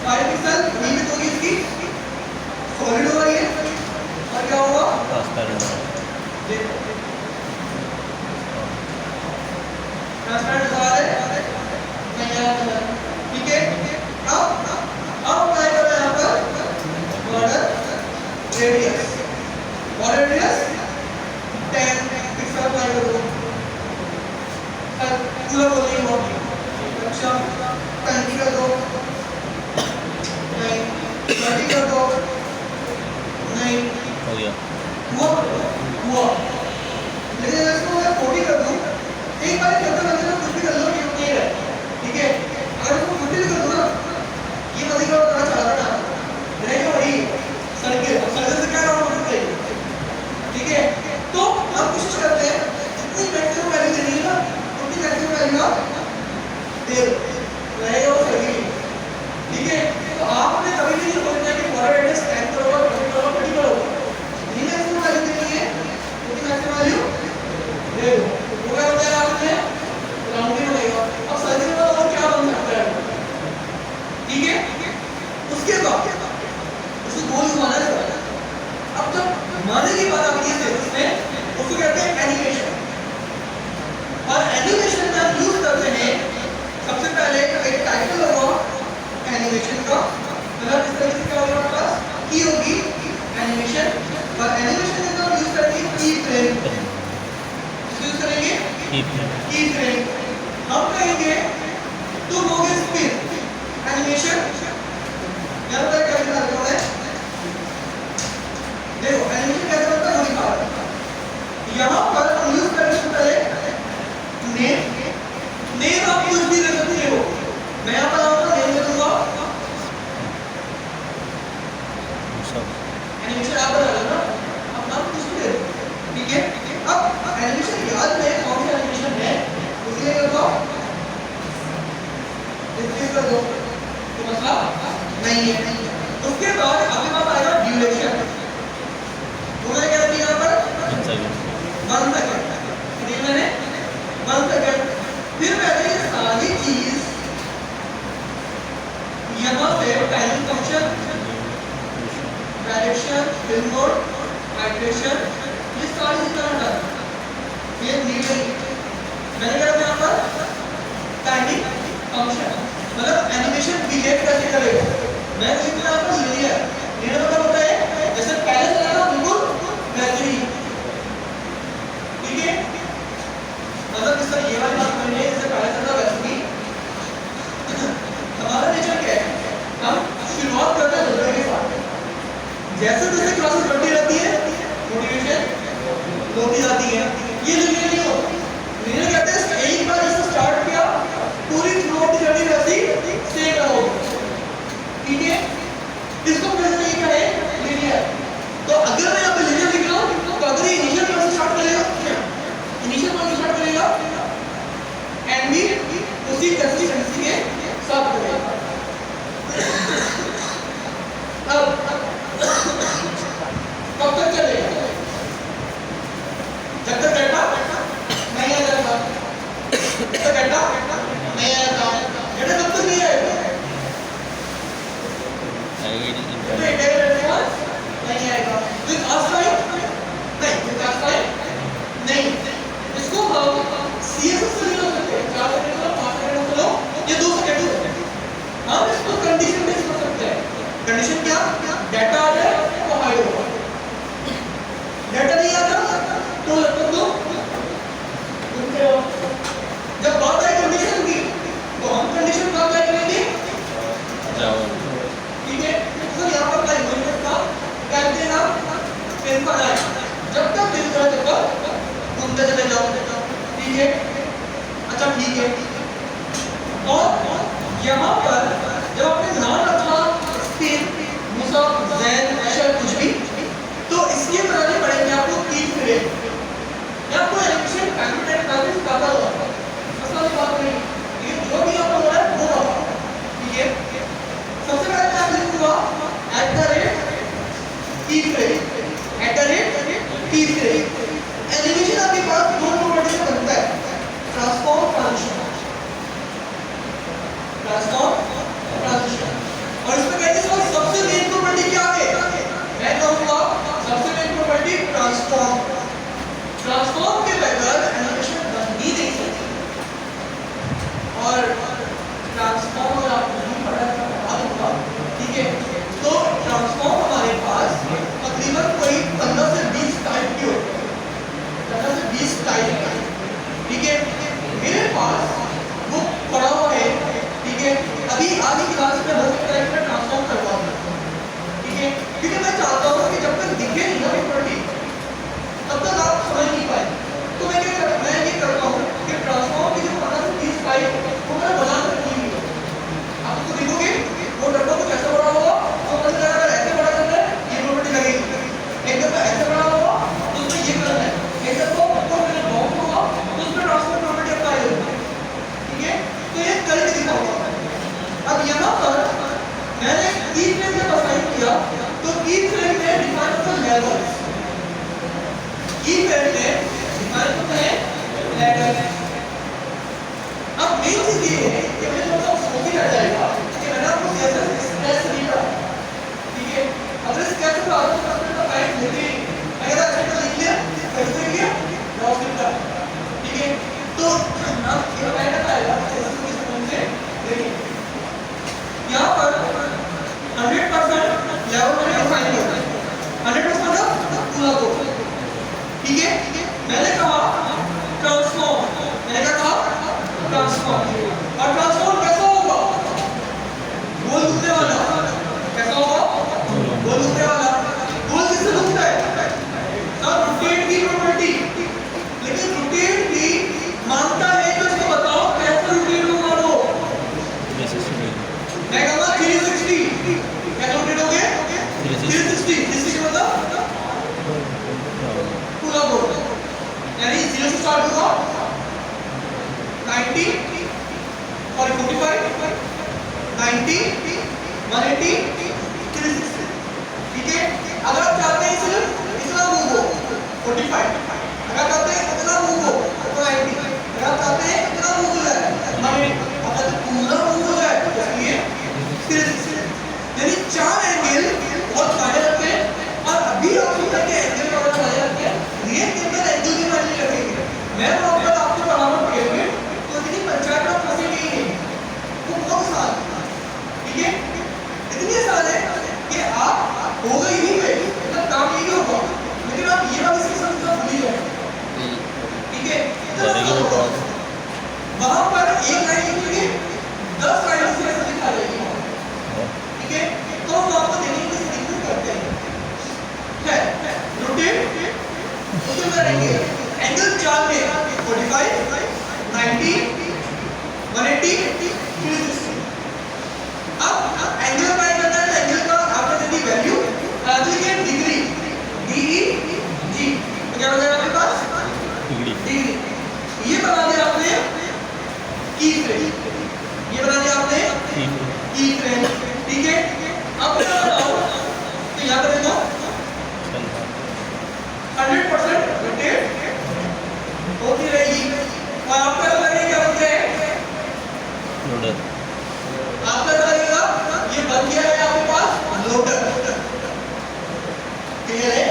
5 पिक्सल नीचे होगी इसकी सॉलिड हो रही है और क्या होगा ट्रांसपेरेंट देखो ट्रांसपेरेंट सवाल है नहीं आया ठीक है अब अप्लाई करो यहाँ पर बॉर्डर रेडियस 10 पिक्सल अप्लाई करो पूरा बोलिए अच्छा 20 कर दो नहीं 30 कर दो नहीं हो गया हुआ लेकिन इसको मैं 40 कर दूं एक बार करते करते ना कुछ भी कर लो ये नहीं है ठीक है अगर इसको 50 कर दो ना ये मजीद और थोड़ा चला उसके बाद उसको गोल घुमाना है। अब जब घुमाने की बात आती है इसमें उसको कहते हैं एनिमेशन। और एनिमेशन में हम यूज करते हैं सबसे पहले एक टाइटल होगा एनिमेशन का, मतलब इस तरीके से क्या होगा हमारे पास की होगी एनिमेशन, और एनिमेशन में हम यूज करेंगे की फ्रेम। यूज करेंगे की फ्रेम। हम कहेंगे तुम हो गए स्पिन एनिमेशन। यहाँ पर क्या लिखा है, देखो एनिमेशन कैसे बनता है वो लिखा है। यहाँ पर हम यूज करेंगे पहले नेम आप कुछ भी दे सकते हो। मैं यहाँ पर आऊंगा नेम दे दूंगा, एनिमेशन आप बता देना, अब नाम कुछ भी दे दो, ठीक है। अब एनिमेशन याद में कौन सा एनिमेशन है उसके लिए दो, इसके कर दो तो मसला नहीं है। उसके बाद आपके पास आएगा ड्यूरेशन, वो मैं क्या दिया यहाँ पर 1 सेकंड, ठीक मैंने 1 सेकंड। फिर मैंने ये सारी चीज यहाँ पे timing function, direction, film mode, hydration, ये सारी चीजें डाल ये नीडल मैंने क्या यहाँ पर टाइमिंग फंक्शन, मतलब एनिमेशन बिहेव कैसे करेगा। मैं लिखूँ यहाँ पर लीनियर, लीनियर मतलब होता है जैसे पहले चला बिल्कुल वैसे ही, ठीक है। मतलब इस तरह ये वाली बात करेंगे जैसे पहले चला वैसे ही। हमारा नेचर क्या है, हम शुरुआत करते हैं दूसरे के साथ, जैसे जैसे क्लासेस बढ़ती रहती है मोटिवेशन होती जाती है। ये लीनियर नहीं होता, लीनियर कहते हैं एक बार जैसे स्टार्ट किया पूरी थ्रू जर्नी वैसी स्टे करो, ठीक है। इसको कैसे नहीं करें लीनियर। तो अगर मैं यहाँ पे लीनियर लिख रहा हूँ तो अगर ये इनिशियल पॉइंट से स्टार्ट करेगा, इनिशियल पॉइंट से स्टार्ट करेगा एंड भी उसी कंसिस्टेंसी के साथ करेगा। अब कब तक चलेगा, जब तक डेटा नहीं आ जाता, जब तक डेटा नहीं आएगा, डेटा कब तक नहीं आएगा, नहीं आएगा। विद आस्क टाइम नहीं, इसको हम सीएसएस से लिख सकते हैं 4 सेकंड और 5 सेकंड चलो ये 2 सेकंड हम इसको कंडीशन बेस कर सकते हैं। कंडीशन क्या, डेटा आ जाए तो हाइड होगा, डेटा नहीं आता तो लगभग दो। जब बात आई कंडीशन की तो हम कंडीशन कब अप्लाई करेंगे, ठीक है। तो यहाँ पर अप्लाई होने का कहते हैं आप इनफाइनाइट, जब तक दिल करे तब तक घूमते चले जाओ, ठीक है। अच्छा ठीक है। और यहाँ पर जब आपने नाम रखा स्पिन, मुसा, जैन, एशर कुछ भी, तो इसलिए बनाने पड़ेंगे आपको 3 फ्रेम। या आपको एनिमेशन कंप्यूटर काफी ज्यादा होगा, असल बात नहीं, लेकिन जो भी आपको हो रहा है वो होगा, ठीक है। सबसे पहले मैं लिखूंगा @की फ्रेम, @की फ्रेम। एनिमेशन आपके पास 2 प्रॉपर्टी से बनता है, ट्रांसफॉर्म, ट्रांजिशन, ट्रांसफॉर्म, ट्रांजिशन। और इसमें कहते हैं सबसे मेन प्रॉपर्टी क्या है, मैं कहूंगा सबसे मेन प्रॉपर्टी ट्रांसफॉर्म। ट्रांसफॉर्म के बगैर एनिमेशन बन ही नहीं सकती, और ट्रांसफॉर्म अगर आप नहीं पढ़ा, ठीक है। तो ट्रांसफॉर्म हमारे पास तकरीबन कोई 15 से 20 टाइप की होती है, 15 से 20 टाइप की, ठीक है। मेरे पास वो पढ़ा हुआ है, ठीक है। अभी आगे क्लास में हो सकता है मैं ट्रांसफॉर्म करवा दूँ, ठीक है, क्योंकि मैं चाहता हूँ कि जब तक दिखे नहीं ना प्रॉपर्टी तब तक आप समझ नहीं पाए। तो मैं ये करता हूँ कि ट्रांसफॉर्म की जो 15 से 20 टाइप वो मैंने बना कर रखी हुई है। आप उसको देखोगे वो डब्बा कुछ ऐसा बड़ा होगा तो पता चलेगा अगर ऐसे बड़ा करना है ये प्रॉपर्टी लगेगी, एक डब्बा ऐसे बड़ा होगा तो उसमें ये करना है, एक डब्बा ऊपर मेरे बॉक्स होगा तो उसमें ट्रांसफॉर्म प्रॉपर्टी अप्लाई होगी, ठीक है। तो ये करके दिखाऊंगा। अब यहाँ पर मैंने की फ्रेम जब असाइन किया तो की फ्रेम में डिफाइन होता है लेवल्स, की फ्रेम में डिफाइन होता है लेवल। अब मेन चीज ये है कि मुझे थोड़ा सा सोच ही रह जाएगा कि मैंने आपको कैसे स्ट्रेस नहीं करा, यानी 4 एंगल बहुत मायने रखते हैं। और अभी आप सोचते हैं कि एंगल का मायने रखते हैं, रियल टेबल एंगल के मायने रखेंगे। मैं वहां पर आपको पढ़ाना पड़ेगा तो इतनी पंचायत में फंसेंगे ही नहीं, वो बहुत आसान है, ठीक है। इतनी आसान है कि आप होगा ही नहीं गए, मतलब काम नहीं होगा, लेकिन आप ये वाली सिस्टम का भूल ही जाएंगे, ठीक है। वहां पर एक लाइन लिखेंगे, 10 लाइन से ऐसे दिखा देंगे, ठीक है। तो हम आपको देखने की दिक्कत करते हैं, है रोटेट उसके बाद रहेंगे एंगल 4 में 45, 90, 180, 360। अब एंगल फाइंड करना है, एंगल का आपने जब भी वैल्यू देखिए डिग्री DEG, तो क्या बचा आपके पास डिग्री। ये बना दिया आपने की फ्रेम, ये बना दिया आपने की फ्रेम, ठीक है। अब क्या बताओ, तो याद रखो 100% रोटेट होती रहेगी। और आपका लगेगा क्या बन गया है लोडर, आपका लगेगा ये बन गया है आपके पास लोडर। क्लियर है,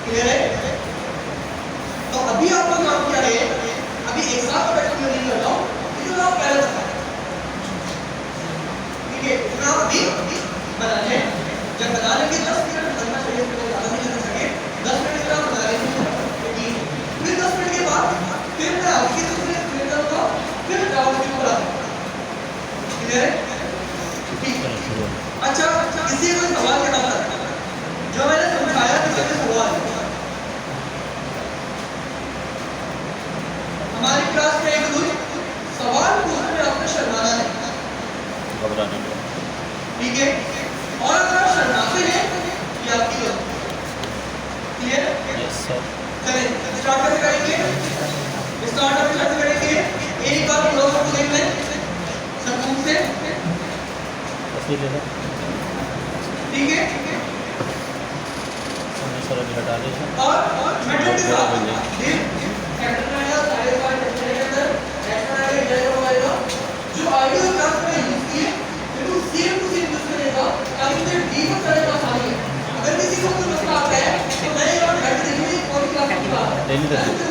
क्लियर है। तो अभी आपका काम क्या है, अभी एक साथ मैं एक्सप्लेन नहीं कर रहा हूं, लेकिन आप पहले बता, ठीक है। इतना अभी बना ले, जब बना लेंगे 10 मिनट बनना चाहिए, ज्यादा नहीं करना चाहिए, 10 मिनट का बना लेंगे, फिर 10 मिनट के बाद फिर मैं आपकी दूसरे एक्सप्लेन करूंगा, फिर जाओगे के ऊपर आऊंगा, क्लियर है, ठीक है। अच्छा, किसी कोई सवाल के बाद जो मैंने समझाया किसी के सवाल, हमारी क्लास में एक दिन सवाल पूछने में आपने शर्माना नहीं, घबराने लगा, ठीक है। और अगर आप शर्माते हैं ये आपकी गलती, क्लियर। Yes sir. चलिए स्टार्ट कैसे करेंगे, स्टार्ट अभी कैसे करेंगे, एक बार लोगों को देख लें सबूत से, तस्वीर लेना, ठीक है। सर अभी हटा दीजिए, और मेथड के साथ ये फैक्टर आएगा, सारे फैक्टर के अंदर एक्स्ट्रा आएगा, जाएगा होगा, जो आइडियल क्लास में यूज किए बिल्कुल सेम टू सेम यूज करेगा, ताकि मुझे डी को करने में आसानी है। अगर किसी को कोई मसला आता है तो मैं ये और बैठ देखिए कौन सी क्लास में आता है,